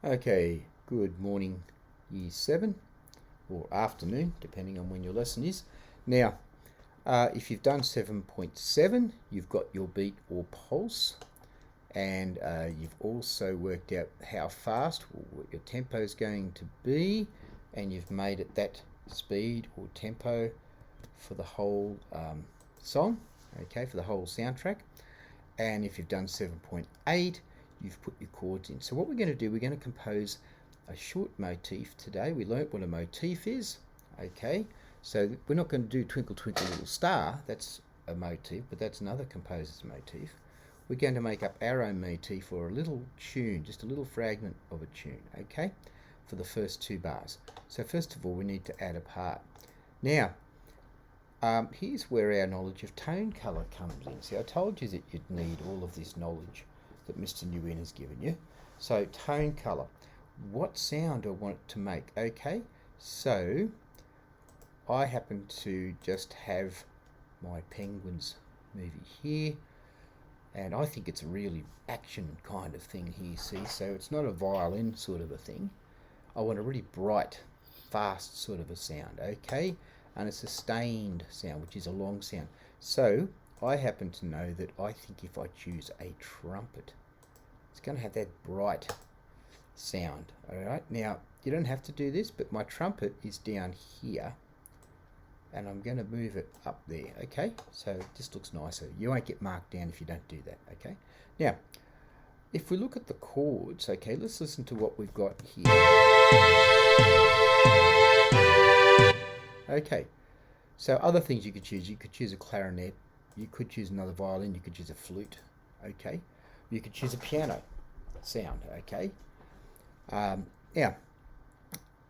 Okay, good morning, Year 7, or afternoon, depending on when your lesson is. Now, if you've done 7.7, you've got your beat or pulse, and you've also worked out how fast or what your tempo is going to be, and you've made it that speed or tempo for the whole song, okay, for the whole soundtrack. And if you've done 7.8, you've put your chords in. So what we're going to do, we're going to compose a short motif today. We learnt what a motif is, okay? So we're not going to do Twinkle Twinkle Little Star, that's a motif, but that's another composer's motif. We're going to make up our own motif or a little tune, just a little fragment of a tune, okay? For the first 2 bars. So first of all, we need to add a part. Now, here's where our knowledge of tone colour comes in. See, I told you that you'd need all of this knowledge that Mr. Nguyen has given you. So, tone colour. What sound do I want it to make? Okay, so I happen to just have my Penguins movie here, and I think it's a really action kind of thing here, see? So it's not a violin sort of a thing. I want a really bright, fast sort of a sound, okay? And a sustained sound, which is a long sound. So I happen to know that I think if I choose a trumpet, it's going to have that bright sound. All right, now you don't have to do this, but my trumpet is down here, and I'm going to move it up there. Okay, so this looks nicer. You won't get marked down if you don't do that. Okay, now if we look at the chords, okay, let's listen to what we've got here. Okay, so other things you could choose a clarinet, you could choose another violin, you could choose a flute, okay, you could choose a piano sound, okay. Now,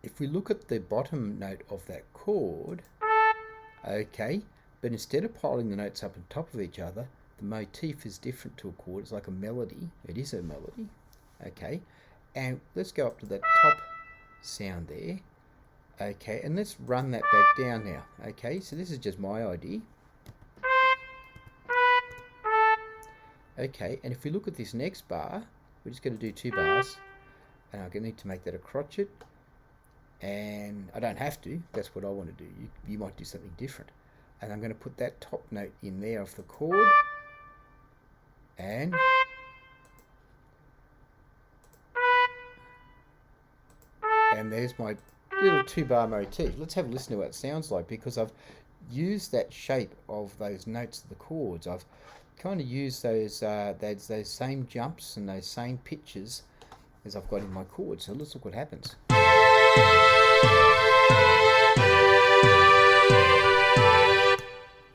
if we look at the bottom note of that chord, okay, but instead of piling the notes up on top of each other, the motif is different to a chord. It's like a melody. It is a melody, okay, and let's go up to that top sound there. Okay, and let's run that back down now. Okay, so this is just my idea. Okay, and if we look at this next bar, we're just going to do 2 bars, and I'm going to need to make that a crotchet, and I don't have to, that's what I want to do. You might do something different. And I'm going to put that top note in there of the chord, and there's my little 2-bar motif. Let's have a listen to what it sounds like, because I've used that shape of those notes of the chords. I've kind of used those same jumps and those same pitches as I've got in my chords. So let's look what happens.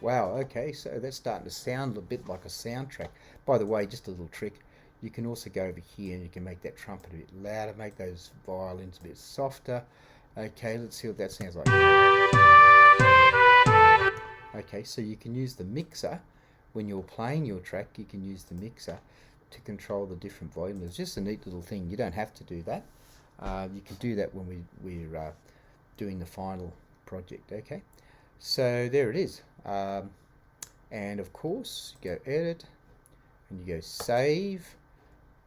Wow, okay, so that's starting to sound a bit like a soundtrack. By the way, just a little trick. You can also go over here and you can make that trumpet a bit louder, make those violins a bit softer. Okay, let's see what that sounds like. Okay, so you can use the mixer when you're playing your track. You can use the mixer to control the different volumes. It's just a neat little thing. You don't have to do that. You can do that when we're doing the final project. Okay, so there it is. And of course, you go edit and you go save,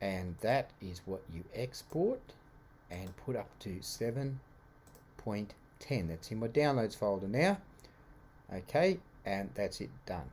and that is what you export and put up to 7.10. That's in my downloads folder now. Okay, and that's it, done.